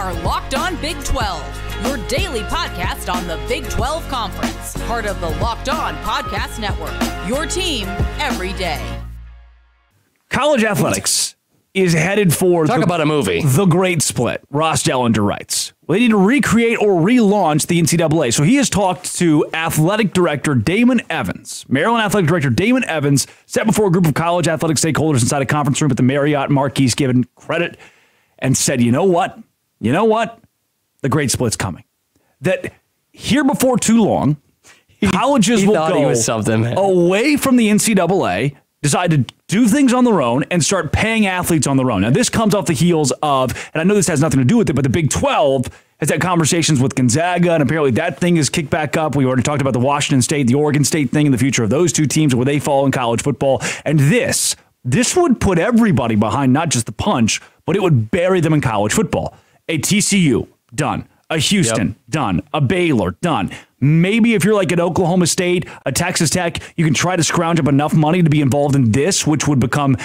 are Locked On Big 12, your daily podcast on the Big 12 Conference, part of the Locked On Podcast Network, your team every day. College athletics is headed for about a movie. The Great Split, Ross Dellinger writes. They need to recreate or relaunch the NCAA. So he has talked to athletic director Damon Evans. Maryland athletic director Damon Evans sat before a group of college athletic stakeholders inside a conference room at the Marriott Marquis, given credit, and said, you know what? The Great Split's coming. That here before too long, colleges will go away from the NCAA, decide to do things on their own, and start paying athletes on their own. Now, this comes off the heels of, and I know this has nothing to do with it, but the Big 12 has had conversations with Gonzaga, and apparently that thing is kicked back up. We already talked about the Washington State, the Oregon State thing, and the future of those two teams, where they fall in college football. And this would put everybody behind not just the punch, but it would bury them in college football. A TCU, done. A Houston, done. A Baylor, done. Maybe if you're like at Oklahoma State, a Texas Tech, you can try to scrounge up enough money to be involved in this, which would become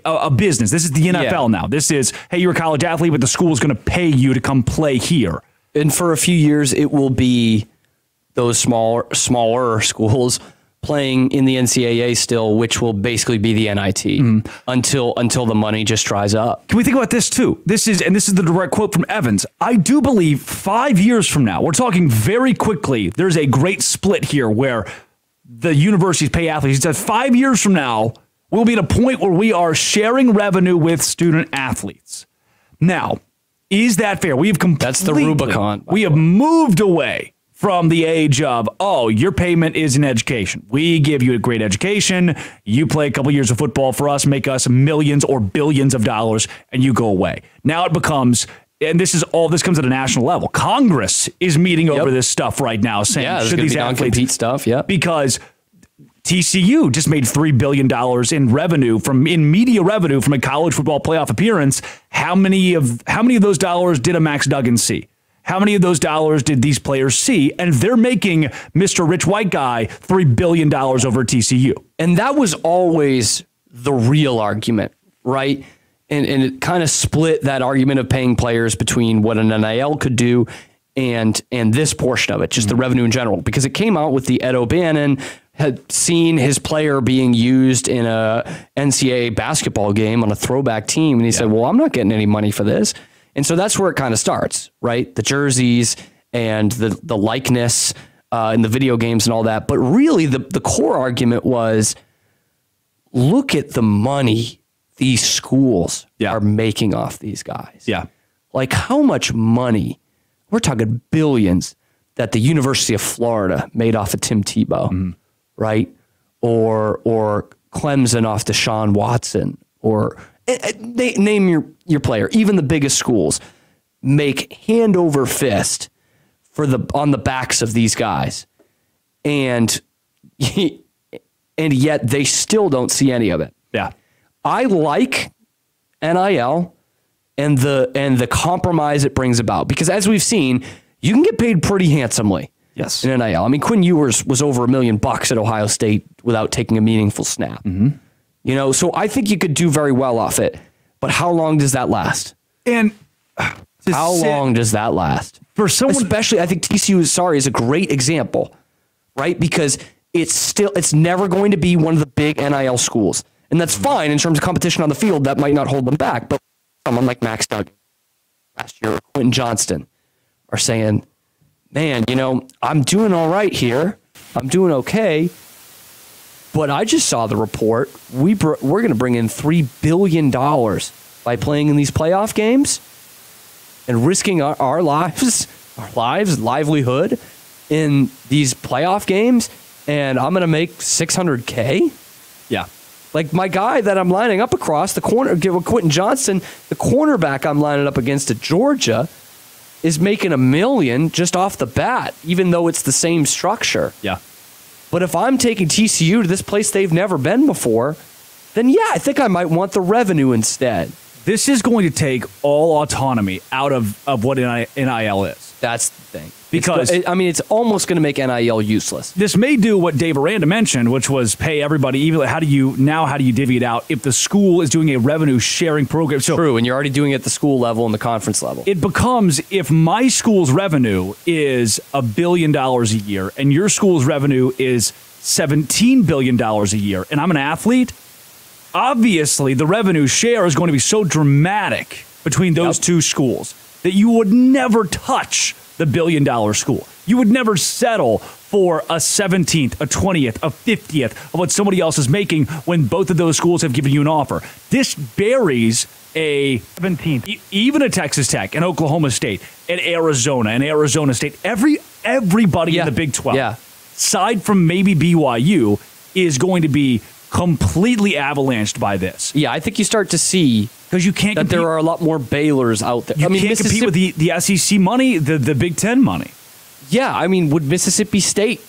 a business. This is the NFL now. This is, hey, you're a college athlete, but the school is going to pay you to come play here. And for a few years, it will be those smaller schools playing in the NCAA still, which will basically be the NIT until the money just dries up. Can we think about this too? This is the direct quote from Evans. I do believe 5 years from now, we're talking very quickly, there's a great split here where the universities pay athletes. He said 5 years from now, we'll be at a point where we are sharing revenue with student athletes. Now, is that fair? That's the Rubicon. We have moved away from the age of, oh, your payment is in education. We give you a great education. You play a couple years of football for us, make us millions or billions of dollars, and you go away. Now it becomes, and this comes at a national level. Congress is meeting over this stuff right now, saying, should these athletes non-compete stuff? Yeah, because TCU just made $3 billion in media revenue from a college football playoff appearance. How many of those dollars did a Max Duggan see? How many of those dollars did these players see? And they're making Mr. Rich White Guy $3 billion over TCU. And that was always the real argument, right? And it kind of split that argument of paying players between what an NIL could do and this portion of it, just the revenue in general. Because it came out with the Ed O'Bannon had seen his player being used in a NCAA basketball game on a throwback team. And he said, well, I'm not getting any money for this. And so that's where it kind of starts, right? The jerseys and the likeness in the video games and all that. But really, the core argument was, look at the money these schools are making off these guys. Yeah. Like how much money, we're talking billions, that the University of Florida made off of Tim Tebow, right? Or Clemson off Deshaun Watson, or name your player. Even the biggest schools make hand over fist on the backs of these guys, and yet they still don't see any of it. Yeah, I like NIL and the compromise it brings about, because as we've seen, you can get paid pretty handsomely. Yes, in NIL. I mean, Quinn Ewers was over $1 million at Ohio State without taking a meaningful snap. You know, so I think you could do very well off it. But how long does that last? And how long does that last? For someone, especially, I think TCU is a great example, right? Because it's never going to be one of the big NIL schools. And that's fine in terms of competition on the field. That might not hold them back. But someone like Max Duggan last year, or Quentin Johnston, are saying, man, you know, I'm doing all right here. I'm doing okay. But I just saw the report. We're going to bring in $3 billion by playing in these playoff games and risking our livelihood in these playoff games. And I'm going to make $600K. Yeah. Like my guy that I'm lining up across the corner, Quentin Johnston, the cornerback I'm lining up against at Georgia, is making $1 million just off the bat, even though it's the same structure. Yeah. But if I'm taking TCU to this place they've never been before, then yeah, I think I might want the revenue instead. This is going to take all autonomy out of what NIL is. That's the thing. Because it's almost going to make NIL useless. This may do what Dave Aranda mentioned, which was pay everybody evenly. How do you divvy it out if the school is doing a revenue sharing program? So true, and you're already doing it at the school level and the conference level. It becomes, if my school's revenue is $1 billion a year and your school's revenue is $17 billion a year, and I'm an athlete, obviously the revenue share is going to be so dramatic between those two schools that you would never touch the $1 billion school. You would never settle for a 17th, a 20th, a 50th of what somebody else is making when both of those schools have given you an offer. This buries a 17th, even a Texas Tech, an Oklahoma State, an Arizona, an Arizona State. Everybody in the Big 12, aside from maybe BYU, is going to be completely avalanched by this. Yeah, I think you start to see because you can't that there are a lot more Baylors out there. You can't compete with the SEC money, the Big Ten money. Yeah, I mean, would Mississippi State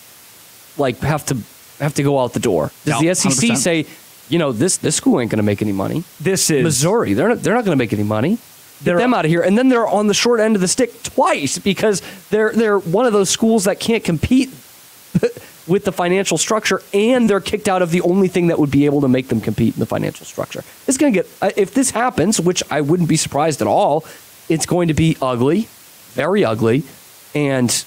have to go out the door? Does the SEC 100%. Say, this school ain't going to make any money? This is Missouri. They're not going to make any money. Get them out of here, and then they're on the short end of the stick twice because they're one of those schools that can't compete with the financial structure, and they're kicked out of the only thing that would be able to make them compete in the financial structure. It's going to get, if this happens, which I wouldn't be surprised at all, it's going to be ugly, very ugly, and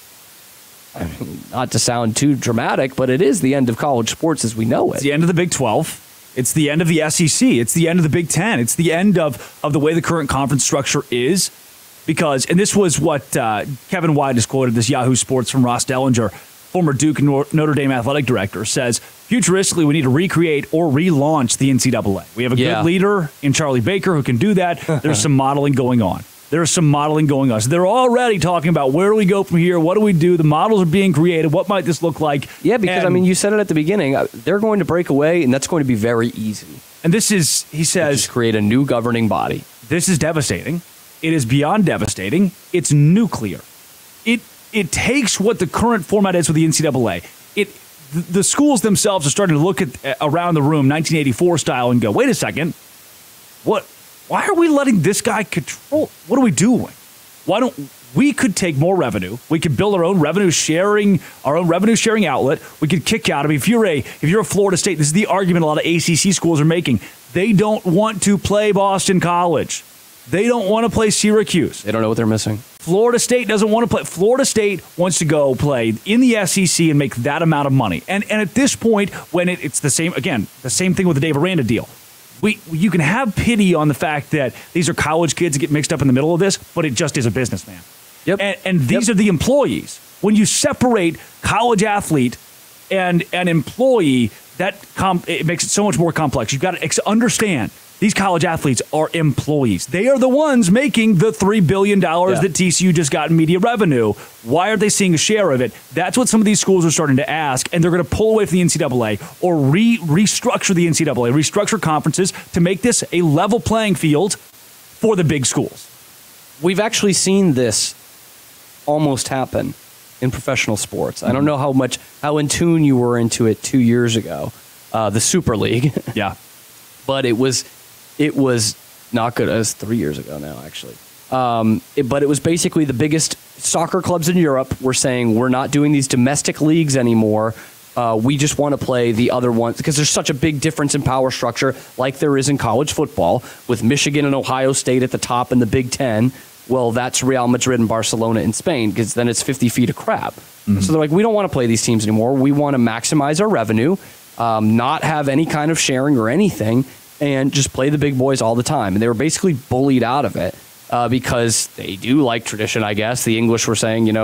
I mean, not to sound too dramatic, but it is the end of college sports as we know it. It's the end of the Big 12. It's the end of the SEC. It's the end of the Big 10. It's the end of the way the current conference structure is because, and this was what Kevin White has quoted, this Yahoo Sports from Ross Dellinger, former Duke and Notre Dame athletic director, says, futuristically, we need to recreate or relaunch the NCAA. We have a good leader in Charlie Baker who can do that. There's some modeling going on. So they're already talking about where do we go from here? What do we do? The models are being created. What might this look like? Yeah, because, you said it at the beginning. They're going to break away, and that's going to be very easy. And this is, he says, just create a new governing body. This is devastating. It is beyond devastating. It's nuclear. It takes what the current format is with the NCAA. The schools themselves are starting to look at around the room, 1984 style, and go, wait a second, why are we letting this guy control? What are we doing? We could take more revenue. We could build our own revenue sharing outlet. We could kick out. If you're a Florida State, this is the argument a lot of ACC schools are making. They don't want to play Boston College. They don't want to play Syracuse. They don't know what they're missing. Florida State doesn't want to play. Florida State wants to go play in the SEC and make that amount of money. And at this point, when it's the same thing with the Dave Aranda deal. You can have pity on the fact that these are college kids that get mixed up in the middle of this, but it just is a businessman. Yep. And these are the employees. When you separate college athlete and an employee, it makes it so much more complex. You've got to understand. These college athletes are employees. They are the ones making the $3 billion that TCU just got in media revenue. Why aren't they seeing a share of it? That's what some of these schools are starting to ask, and they're going to pull away from the NCAA or restructure the NCAA, restructure conferences to make this a level playing field for the big schools. We've actually seen this almost happen in professional sports. I don't know how in tune you were into it 2 years ago, the Super League. Yeah. But it was not good. It was 3 years ago now, actually. But it was basically the biggest soccer clubs in Europe were saying, we're not doing these domestic leagues anymore. We just want to play the other ones because there's such a big difference in power structure like there is in college football with Michigan and Ohio State at the top in the Big Ten. Well, that's Real Madrid and Barcelona in Spain because then it's 50 feet of crap. Mm-hmm. So they're like, we don't want to play these teams anymore. We want to maximize our revenue, not have any kind of sharing or anything, and just play the big boys all the time. And they were basically bullied out of it because they do like tradition, I guess. The English were saying,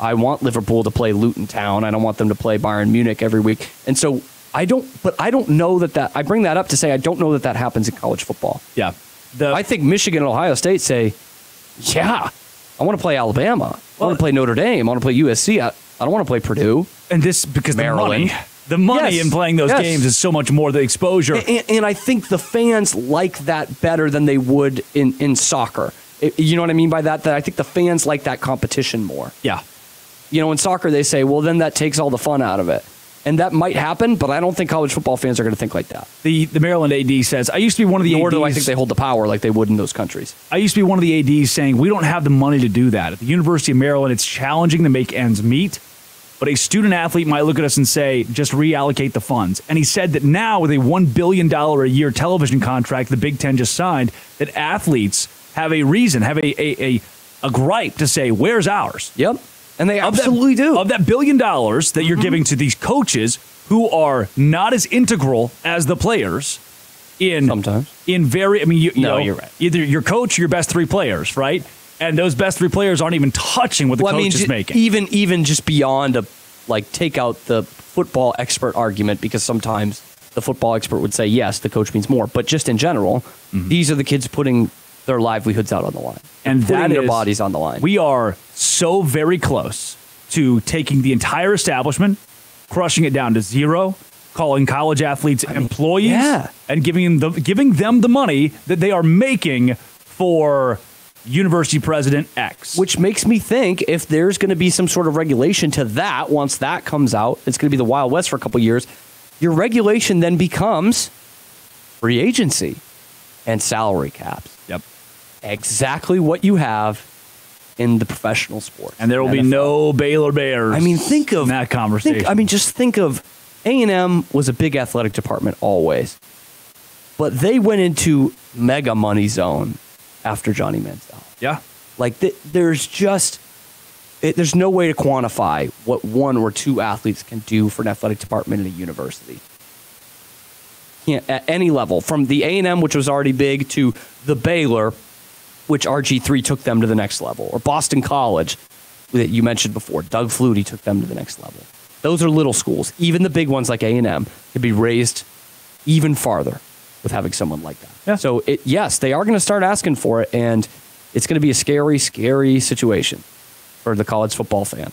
I want Liverpool to play Luton Town. I don't want them to play Bayern Munich every week. And so I don't know that I bring that up to say I don't know that happens in college football. Yeah. I think Michigan and Ohio State say, yeah, I want to play Alabama. I want to play Notre Dame. I want to play USC. I don't want to play Purdue. And this because Maryland. The money in playing those games is so much more the exposure. And I think the fans like that better than they would in soccer. You know what I mean by that? That I think the fans like that competition more. Yeah. In soccer they say, well, then that takes all the fun out of it. And that might happen, but I don't think college football fans are going to think like that. The Maryland AD says, I used to be one of the Nor ADs. do I think they hold the power like they would in those countries. I used to be one of the ADs saying, we don't have the money to do that. At the University of Maryland, it's challenging to make ends meet, but a student athlete might look at us and say, just reallocate the funds. And he said that now with a $1 billion a year television contract the Big Ten just signed, that athletes have a reason, have a gripe to say, where's ours? Yep. And they absolutely do. Of that $1 billion that you're giving to these coaches who are not as integral as the players sometimes. You know, you're right. Either your coach or your best 3 players, right? And those best 3 players aren't even touching what the coach is making. Even just beyond take out the football expert argument, because sometimes the football expert would say, yes, the coach means more. But just in general, these are the kids putting their livelihoods out on the line. And putting their bodies on the line. We are so very close to taking the entire establishment, crushing it down to 0, calling college athletes employees, and giving them the money that they are making for University President X. Which makes me think if there's going to be some sort of regulation to that, once that comes out, it's going to be the Wild West for a couple of years. Your regulation then becomes free agency and salary caps. Yep. Exactly what you have in the professional sports. And there will be no Baylor Bears. Think of that conversation. Just think of A&M was a big athletic department always, but they went into mega money zone after Johnny Manziel. Yeah. There's no way to quantify what 1 or 2 athletes can do for an athletic department in a university. At any level, from the A&M, which was already big, to the Baylor, which RG3 took them to the next level, or Boston College that you mentioned before, Doug Flutie took them to the next level. Those are little schools. Even the big ones like A&M could be raised even farther with having someone like that. Yeah. So yes, they are going to start asking for it, and it's going to be a scary, scary situation for the college football fan.